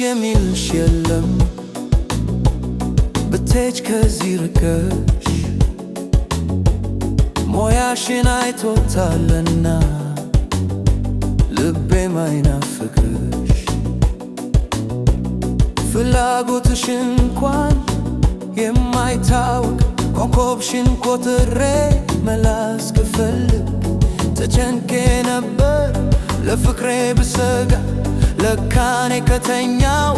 የሚልሽ የለም ብትሄጂ ከዚህ ርቀሽ ሞያሽን አይቶታልና ልቤ ማይናፍቅሽ ፍላጎትሽ እንኳን የማይታወቅ ኮከብሽን ቆጥሬ መላስ ክፈልግ ተጨንቄ ነበር ለፍቅሬ ብሰጋ ለካኔ ከተኛው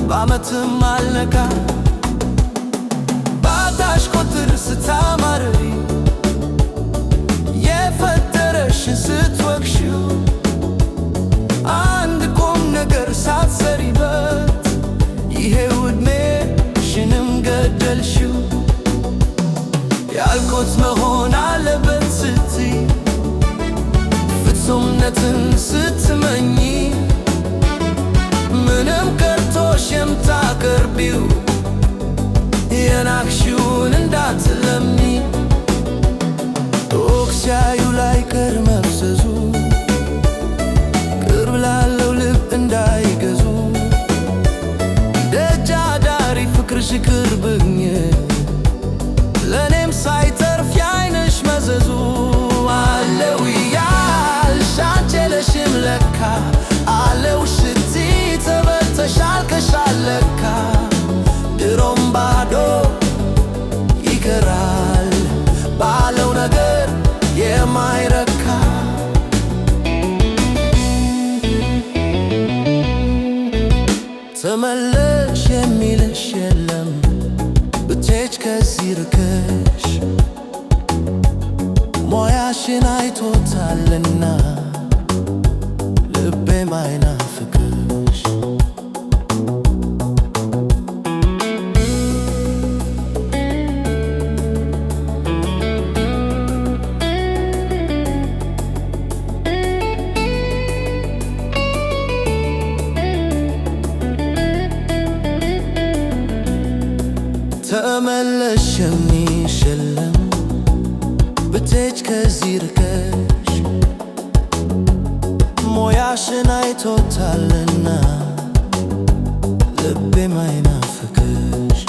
በዓመትም አልነጋ ባጣሽ ቁጥር ስታማርሪ የፈጠረሽን ስትወቅሺው አንድ ቁም ነገር ሳትሰሪበት ይሄው ዕድሜሽንም ገደልሽው ያልኩት መሆን አለበት ስትይ ፍጹምነትን ስትመኝ ምንም ቀርቶሽ የምታቀርቢው የናቅሽውን እንዳትለሚ ሩቅ ሲያዩ ላይቀር መፍዘዙ ቅርብ ላለው ልብ እንዳይገዙ ደጅ አዳሪ ፍቅርሽ ቅርብኝ ለእኔም ሳይተርፍ የዓይንሽ መዘዙ አለው እያልሽ አንቺ የለሽም ለካ አለው ስትይ ተበልተሻል ከሻል ለካ ድሮም ባዶ ይቀራል ባለው ነገር የማይረካ ተመለሽ የሚልሽ የለም ብትሄጂ ከዚህ ርቀሽ ሞያሽን አይቶታልና ልቤ ማይናፍቅሽ ተመለሽ የሚልሽ የለም ብትሄጂ ከዚህ ርቀሽ ሞያሽን አይቶታልና ልቤ ማይናፍቅሽ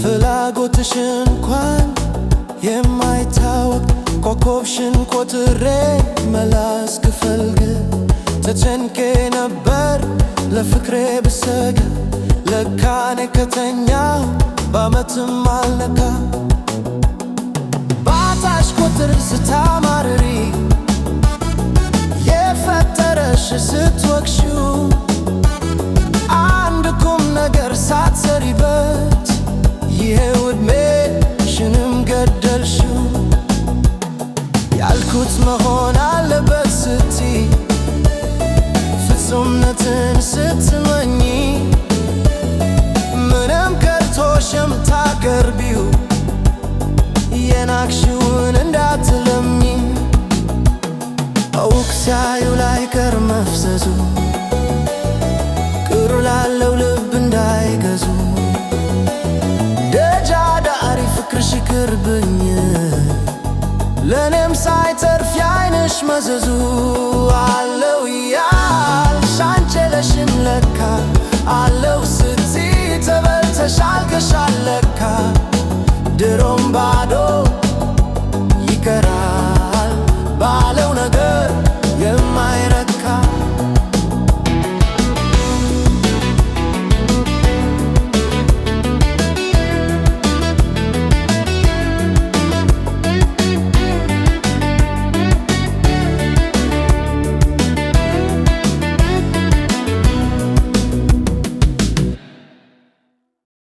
ፍላጎትሽ እንኳን የማይታወቅ ኮከብሽን ቆጥሬ መላስ ክፈልግ ተጨንቄ ነበር ለፍቅሬ ብሰጋ ለካኔ ከተኛው በዓመትም አልነጋ ባጣሽ ቁጥር ስታማርሪ የፈጠረሽ ስትወቅሺው አንድ ቁም ነገር ሳትሰሪበት ይሄው ዕድሜሽንም ገደልሽው ያልኩት መሆን አለበት ስትይ ፍጹምነትን ስትመኝ ምንም ቀርቶሽ የምታቀርቢው የናቅሽውን እንዳትለሚ ሩቅ ሲያዩ ላይቀር መፍዘዙ ቅርብ ላለው ልብ እንዳይገዙ ደጅ አዳሪ ፍቅርሽ ይቅርብኝ ለእኔም ሳይተርፍ የዓይንሽ መዘዙ አለው እያልሽ አንቺ የለሽም ለካ አለው ስትይ ተበልተሻል ከሻል ለካ ድሮም ባዶ ይቀራል